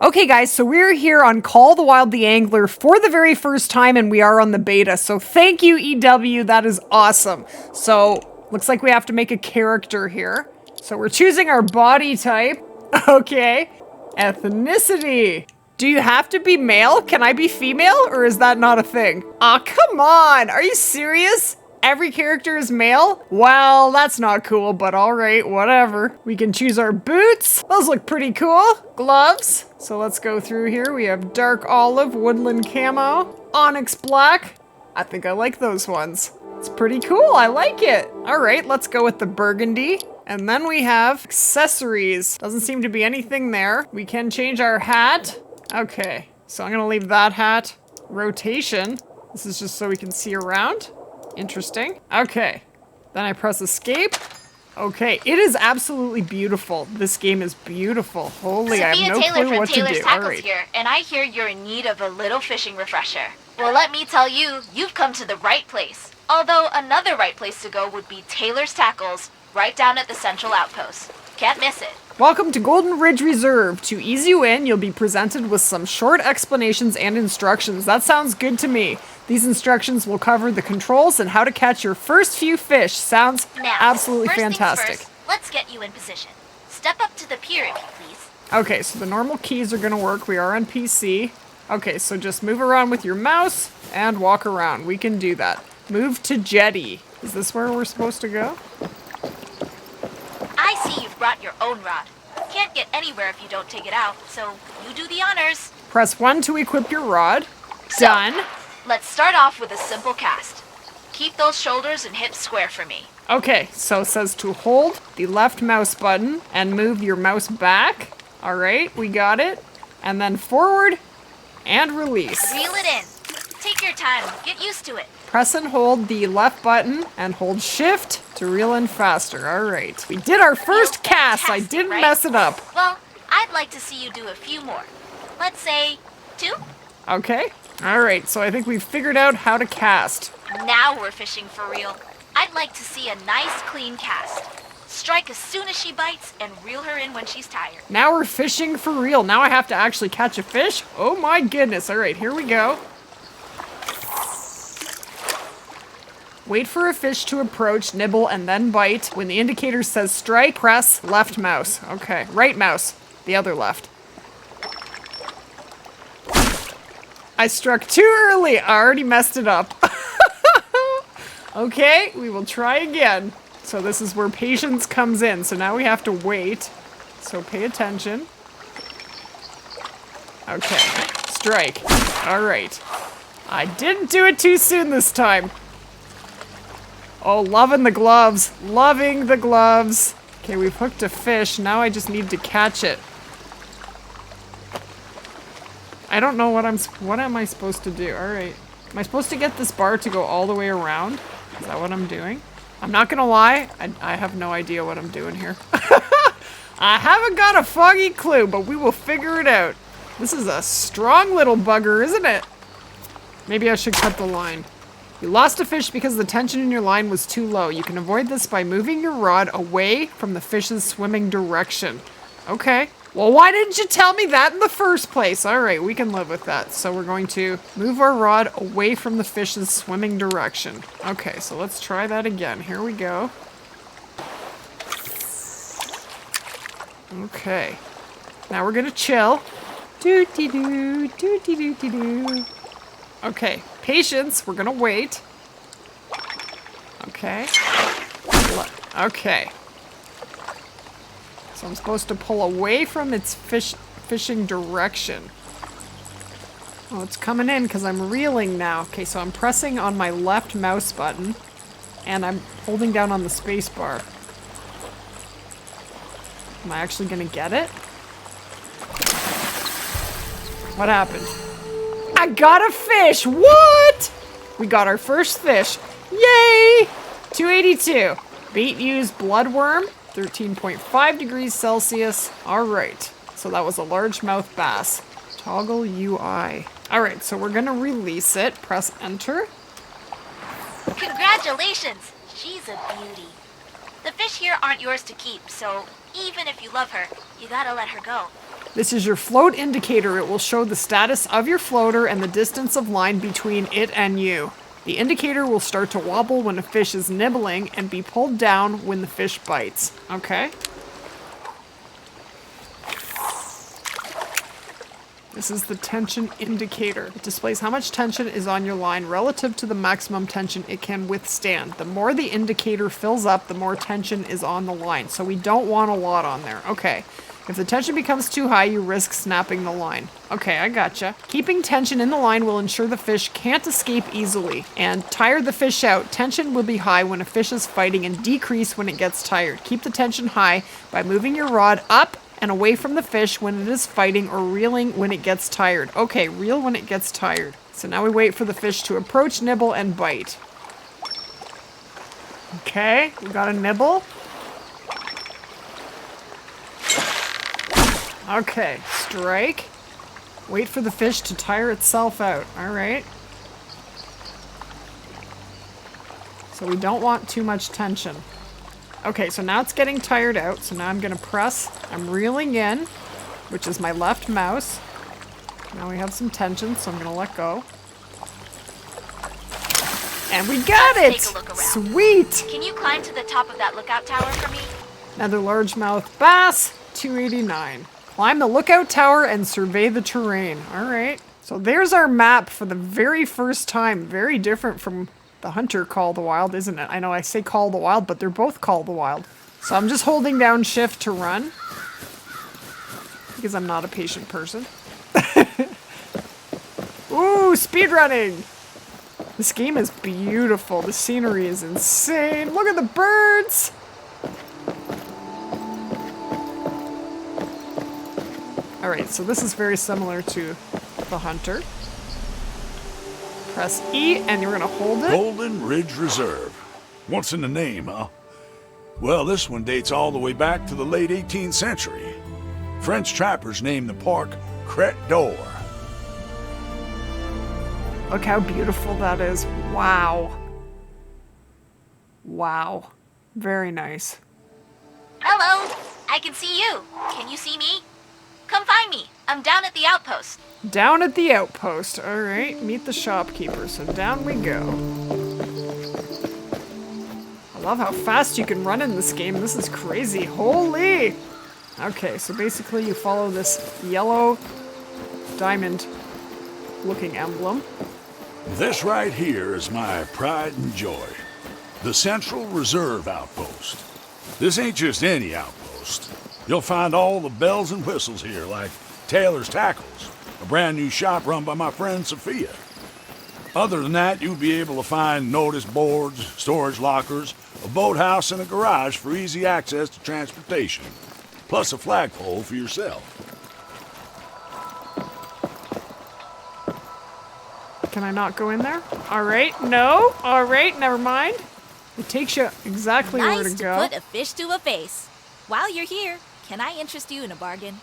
Okay guys, so we're here on Call the Wild the Angler for the very first time and we are on the beta. So thank you EW, that is awesome. So looks like we have to make a character here. So we're choosing our body type. Okay. Ethnicity. Do you have to be male? Can I be female or is that not a thing? Aw, come on. Are you serious? Every character is male? Well, that's not cool, but alright, whatever. We can choose our boots. Those look pretty cool. Gloves. So let's go through here. We have dark olive, woodland camo, onyx black. I think I like those ones. It's pretty cool, I like it. Alright, let's go with the burgundy. And then we have accessories. Doesn't seem to be anything there. We can change our hat. Okay, so I'm gonna leave that hat. Rotation. This is just so we can see around. Interesting. Okay. Then I press escape. Okay, it is absolutely beautiful. This game is beautiful. Holy, I have no clue what to do. Taylor's Tackles here, and I hear you're in need of a little fishing refresher. Well, let me tell you, you've come to the right place. Although another right place to go would be Taylor's Tackles, right down at the Central Outpost. Can't miss it. Welcome to Golden Ridge Reserve. To ease you in, you'll be presented with some short explanations and instructions. That sounds good to me. These instructions will cover the controls and how to catch your first few fish. Sounds absolutely fantastic. First, let's get you in position. Step up to the pier if you please. Okay, so the normal keys are gonna work. We are on PC. Okay, so just move around with your mouse and walk around. We can do that. Move to jetty. Is this where we're supposed to go? I see you've brought your own rod. Can't get anywhere if you don't take it out, so you do the honors. Press 1 to equip your rod. Done. Let's start off with a simple cast. Keep those shoulders and hips square for me. Okay, so it says to hold the left mouse button and move your mouse back. All right, we got it. And then forward and release. Reel it in. Take your time. Get used to it. Press and hold the left button and hold shift to reel in faster. All right, we did our first cast. I didn't mess it up. Well, I'd like to see you do a few more. Let's say 2. Okay. All right, so I think we've figured out how to cast. Now we're fishing for real. I'd like to see a nice, clean cast. Strike as soon as she bites and reel her in when she's tired. Now we're fishing for real. Now I have to actually catch a fish? Oh my goodness. All right, here we go. Wait for a fish to approach, nibble, and then bite. When the indicator says strike, press left mouse. Okay, right mouse. The other left. I struck too early. I already messed it up. Okay, we will try again. So this is where patience comes in. So now we have to wait. So pay attention. Okay, strike. All right. I didn't do it too soon this time. Oh, loving the gloves. Loving the gloves. Okay, we've hooked a fish. Now I just need to catch it. I don't know what am I supposed to do? All right. Am I supposed to get this bar to go all the way around? Is that what I'm doing? I'm not gonna lie. I have no idea what I'm doing here. I haven't got a foggy clue, but we will figure it out. This is a strong little bugger, isn't it? Maybe I should cut the line. You lost a fish because the tension in your line was too low. You can avoid this by moving your rod away from the fish's swimming direction. Okay. Well, why didn't you tell me that in the first place? All right, we can live with that. So we're going to move our rod away from the fish's swimming direction. Okay, so let's try that again. Here we go. Okay. Now we're gonna chill. Doo-dee-doo, doo-dee-doo-dee-doo. Okay, patience. We're gonna wait. Okay. Okay. So I'm supposed to pull away from its fishing direction. Oh, it's coming in because I'm reeling now. Okay, so I'm pressing on my left mouse button and I'm holding down on the space bar. Am I actually gonna get it? What happened? I got a fish! What? We got our first fish. Yay! 282. Bait used bloodworm. 13.5 degrees Celsius. All right. So that was a largemouth bass. Toggle UI. All right, so we're gonna release it. Press enter. Congratulations! She's a beauty. The fish here aren't yours to keep, so even if you love her, you gotta let her go. This is your float indicator. It will show the status of your floater and the distance of line between it and you. The indicator will start to wobble when a fish is nibbling and be pulled down when the fish bites. Okay. This is the tension indicator. It displays how much tension is on your line relative to the maximum tension it can withstand. The more the indicator fills up, the more tension is on the line. So we don't want a lot on there. Okay. If the tension becomes too high, you risk snapping the line. Okay, I gotcha. Keeping tension in the line will ensure the fish can't escape easily and tire the fish out. Tension will be high when a fish is fighting and decrease when it gets tired. Keep the tension high by moving your rod up and away from the fish when it is fighting or reeling when it gets tired. Okay, reel when it gets tired. So now we wait for the fish to approach, nibble, and bite. Okay, we got a nibble. Okay, strike. Wait for the fish to tire itself out. All right. So we don't want too much tension. Okay, so now it's getting tired out. So now I'm going to press. I'm reeling in, which is my left mouse. Now we have some tension, so I'm going to let go. And we got it! Take a look around. Sweet! Can you climb to the top of that lookout tower for me? Another largemouth bass, 289. Climb the lookout tower and survey the terrain. All right. So there's our map for the very first time. Very different from the Hunter Call of the Wild, isn't it? I know I say Call of the Wild, but they're both Call of the Wild. So I'm just holding down shift to run. Because I'm not a patient person. Ooh, speedrunning! This game is beautiful. The scenery is insane. Look at the birds! Alright, so this is very similar to the Hunter. Press E and you're gonna hold it. Golden Ridge Reserve. What's in the name, huh? Well, this one dates all the way back to the late 18th century. French trappers named the park Crête d'Or. Look how beautiful that is. Wow. Wow. Very nice. Hello! I can see you. Can you see me? Come find me. I'm down at the outpost. Down at the outpost. Alright, meet the shopkeeper. So down we go. I love how fast you can run in this game. This is crazy. Holy! Okay, so basically you follow this yellow diamond looking emblem. This right here is my pride and joy. The Central Reserve Outpost. This ain't just any outpost. You'll find all the bells and whistles here, like Taylor's Tackles, a brand new shop run by my friend Sophia. Other than that, you'll be able to find notice boards, storage lockers, a boathouse, and a garage for easy access to transportation, plus a flagpole for yourself. Can I not go in there? Alright, no. Alright, never mind. It takes you exactly where to Nice go. to put a fish to a face. While you're here, can I interest you in a bargain?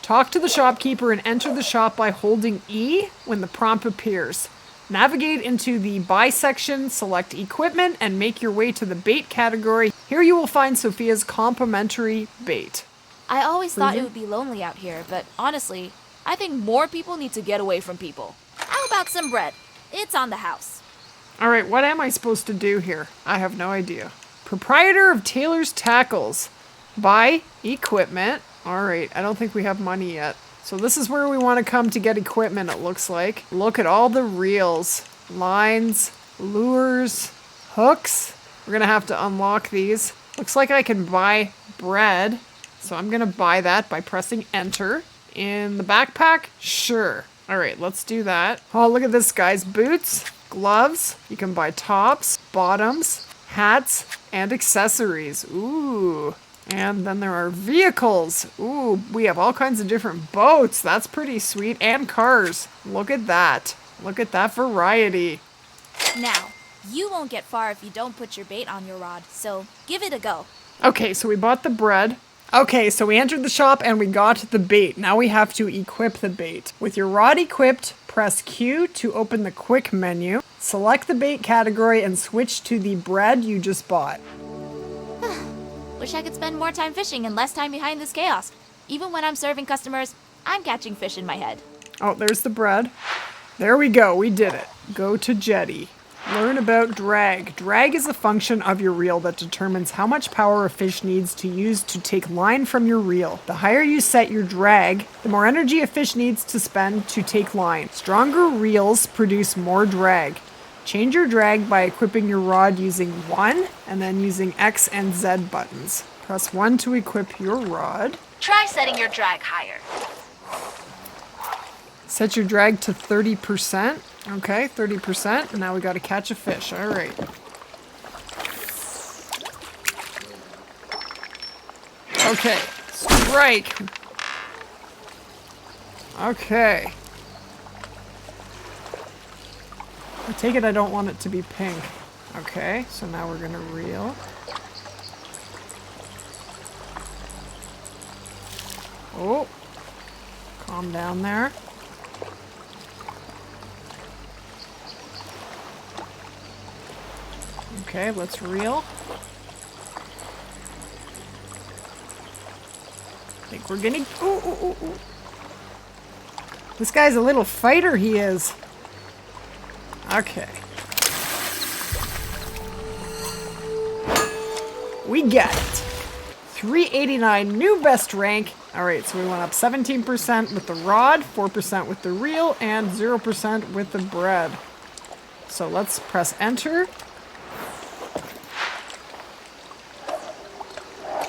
Talk to the shopkeeper and enter the shop by holding E when the prompt appears. Navigate into the buy section, select equipment, and make your way to the bait category. Here you will find Sophia's complimentary bait. I always thought it would be lonely out here, but honestly, I think more people need to get away from people. How about some bread? It's on the house. Alright, what am I supposed to do here? I have no idea. Proprietor of Taylor's Tackles. Buy equipment. Alright, I don't think we have money yet. So this is where we want to come to get equipment, it looks like. Look at all the reels, lines, lures, hooks. We're going to have to unlock these. Looks like I can buy bread. So I'm going to buy that by pressing enter. In the backpack? Sure. Alright, let's do that. Oh, look at this, guys. Boots, gloves. You can buy tops, bottoms, hats, and accessories. Ooh. And then there are vehicles. Ooh, we have all kinds of different boats. That's pretty sweet. And cars. Look at that. Look at that variety. Now, you won't get far if you don't put your bait on your rod, so give it a go. Okay, so we bought the bread. Okay, so we entered the shop and we got the bait. Now we have to equip the bait. With your rod equipped, press Q to open the quick menu. Select the bait category and switch to the bread you just bought. Wish I could spend more time fishing and less time behind this chaos. Even when I'm serving customers, I'm catching fish in my head. Oh, there's the bread. There we go. We did it. Go to jetty. Learn about drag. Drag is a function of your reel that determines how much power a fish needs to use to take line from your reel. The higher you set your drag, the more energy a fish needs to spend to take line. Stronger reels produce more drag. Change your drag by equipping your rod using 1 and then using X and Z buttons. Press 1 to equip your rod. Try setting your drag higher. Set your drag to 30%. Okay, 30%. Now we gotta catch a fish. All right. Okay, strike. Okay. I take it I don't want it to be pink. Okay, so now we're gonna reel. Oh, calm down there. Okay, let's reel. I think we're getting... Ooh, ooh, ooh, ooh. This guy's a little fighter, he is. Okay. We get it. 389, new best rank. Alright, so we went up 17% with the rod, 4% with the reel, and 0% with the bread. So let's press enter.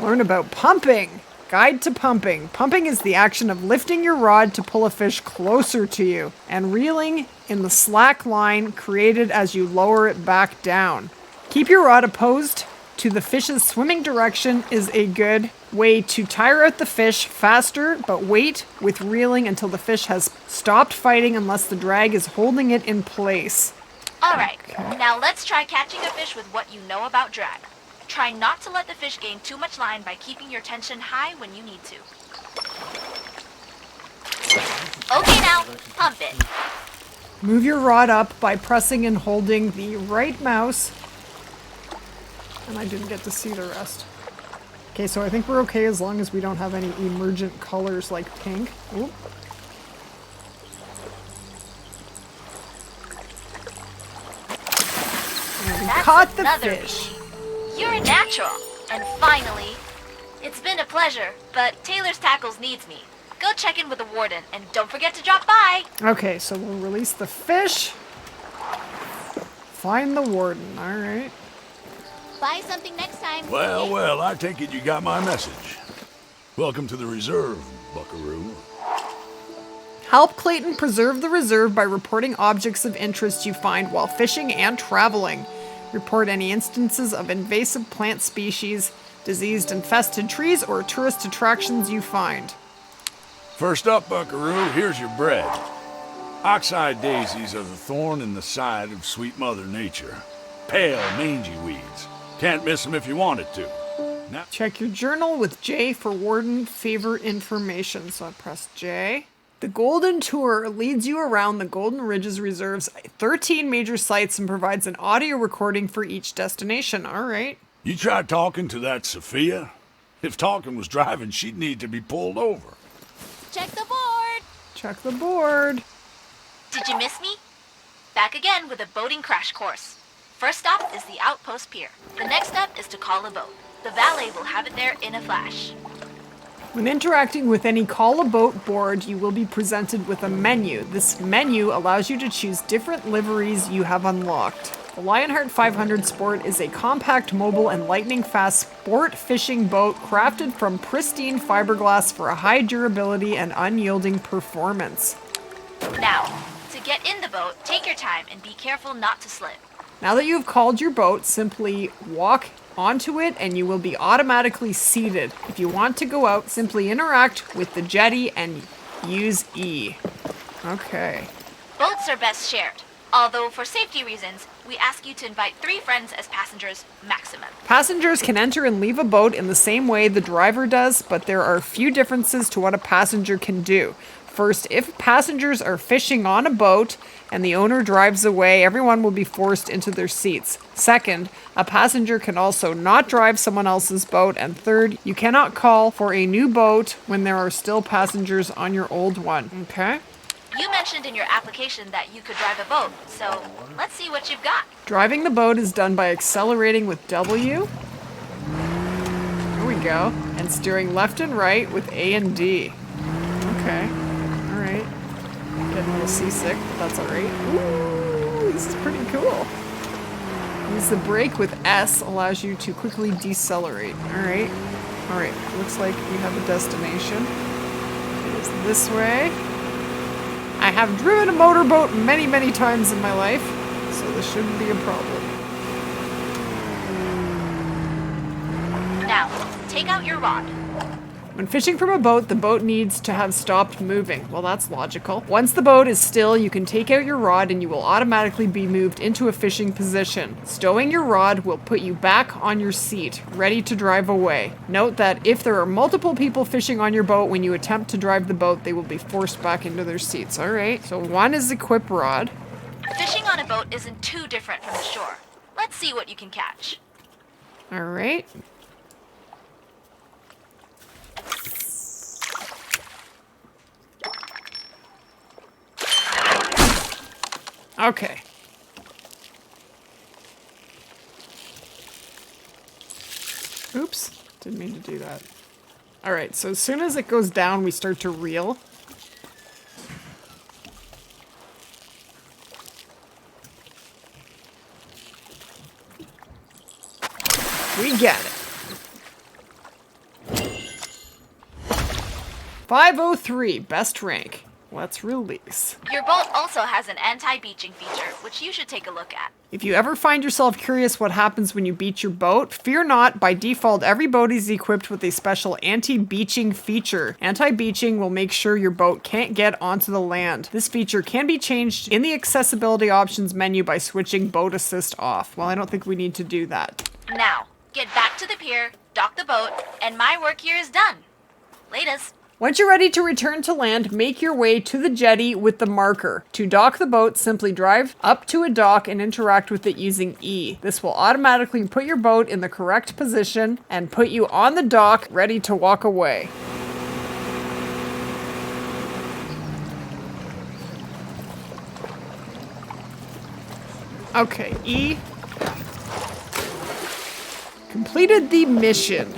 Learn about pumping. Guide to pumping. Pumping is the action of lifting your rod to pull a fish closer to you and reeling in the slack line created as you lower it back down. Keep your rod opposed to the fish's swimming direction is a good way to tire out the fish faster, but wait with reeling until the fish has stopped fighting unless the drag is holding it in place. Alright, now let's try catching a fish with what you know about drag. Try not to let the fish gain too much line by keeping your tension high when you need to. Okay now, pump it. Move your rod up by pressing and holding the right mouse. And I didn't get to see the rest. Okay, so I think we're okay as long as we don't have any emergent colors like pink. Oop. And we caught the another fish. You're a natural. And finally, it's been a pleasure, but Taylor's Tackles needs me. Go check in with the Warden, and don't forget to drop by. Okay, so we'll release the fish. Find the Warden, alright. Buy something next time. Well, well, I take it you got my message. Welcome to the reserve, buckaroo. Help Clayton preserve the reserve by reporting objects of interest you find while fishing and traveling. Report any instances of invasive plant species, diseased infested trees, or tourist attractions you find. First up, buckaroo, here's your bread. Oxeye daisies are the thorn in the side of sweet Mother Nature. Pale, mangy weeds. Can't miss them if you wanted to. Now, Check your journal with J for Warden favor information. So I press J. The Golden Tour leads you around the Golden Ridges Reserve's 13 major sites and provides an audio recording for each destination. All right. you tried talking to that Sophia? If talking was driving, she'd need to be pulled over. Check the board. Check the board. Did you miss me? Back again with a boating crash course. First stop is the Outpost Pier. The next step is to call a boat. The valet will have it there in a flash. When interacting with any Call a Boat board, you will be presented with a menu. This menu allows you to choose different liveries you have unlocked. The Lionheart 500 Sport is a compact, mobile, and lightning-fast sport fishing boat crafted from pristine fiberglass for a high durability and unyielding performance. Now, to get in the boat, take your time and be careful not to slip. Now that you've called your boat, simply walk onto it and you will be automatically seated. If you want to go out, simply interact with the jetty and use E. Okay. Boats are best shared. Although, for safety reasons, we ask you to invite 3 friends as passengers maximum. Passengers can enter and leave a boat in the same way the driver does, but there are a few differences to what a passenger can do. First, if passengers are fishing on a boat and the owner drives away, everyone will be forced into their seats. Second, a passenger can also not drive someone else's boat. And third, you cannot call for a new boat when there are still passengers on your old one. Okay? You mentioned in your application that you could drive a boat, so let's see what you've got. Driving the boat is done by accelerating with W. There we go. And steering left and right with A and D. Okay. Alright. Getting a little seasick, but that's alright. Ooh, this is pretty cool. Use the brake with S allows you to quickly decelerate. Alright. Alright. Looks like we have a destination. It is this way. I have driven a motorboat many, many times in my life, so this shouldn't be a problem. Now, take out your rod. When fishing from a boat, the boat needs to have stopped moving. Well, that's logical. Once the boat is still, you can take out your rod and you will automatically be moved into a fishing position. Stowing your rod will put you back on your seat, ready to drive away. Note that if there are multiple people fishing on your boat when you attempt to drive the boat, they will be forced back into their seats. All right, so one is equip rod. Fishing on a boat isn't too different from the shore. Let's see what you can catch. All right. Okay. Oops, didn't mean to do that. All right, so as soon as it goes down, we start to reel. We get it. 503, best rank. Let's release. Your boat also has an anti-beaching feature, which you should take a look at. If you ever find yourself curious what happens when you beach your boat, fear not. By default, every boat is equipped with a special anti-beaching feature. Anti-beaching will make sure your boat can't get onto the land. This feature can be changed in the accessibility options menu by switching boat assist off. Well, I don't think we need to do that. Now, get back to the pier, dock the boat, and my work here is done. Latest. Once you're ready to return to land, make your way to the jetty with the marker. To dock the boat, simply drive up to a dock and interact with it using E. This will automatically put your boat in the correct position and put you on the dock, ready to walk away. Okay, E. Completed the mission.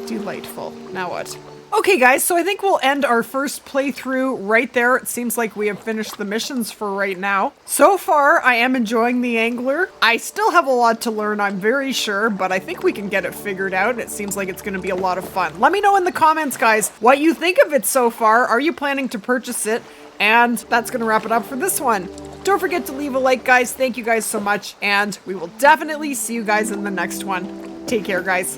Delightful. Now what? Okay guys, so I think we'll end our first playthrough right there. It seems like we have finished the missions for right now. So far, I am enjoying the Angler. I still have a lot to learn, I'm very sure, but I think we can get it figured out. It seems like it's going to be a lot of fun. Let me know in the comments, guys, what you think of it so far. Are you planning to purchase it? And that's going to wrap it up for this one. Don't forget to leave a like, guys. Thank you guys so much, and we will definitely see you guys in the next one. Take care, guys.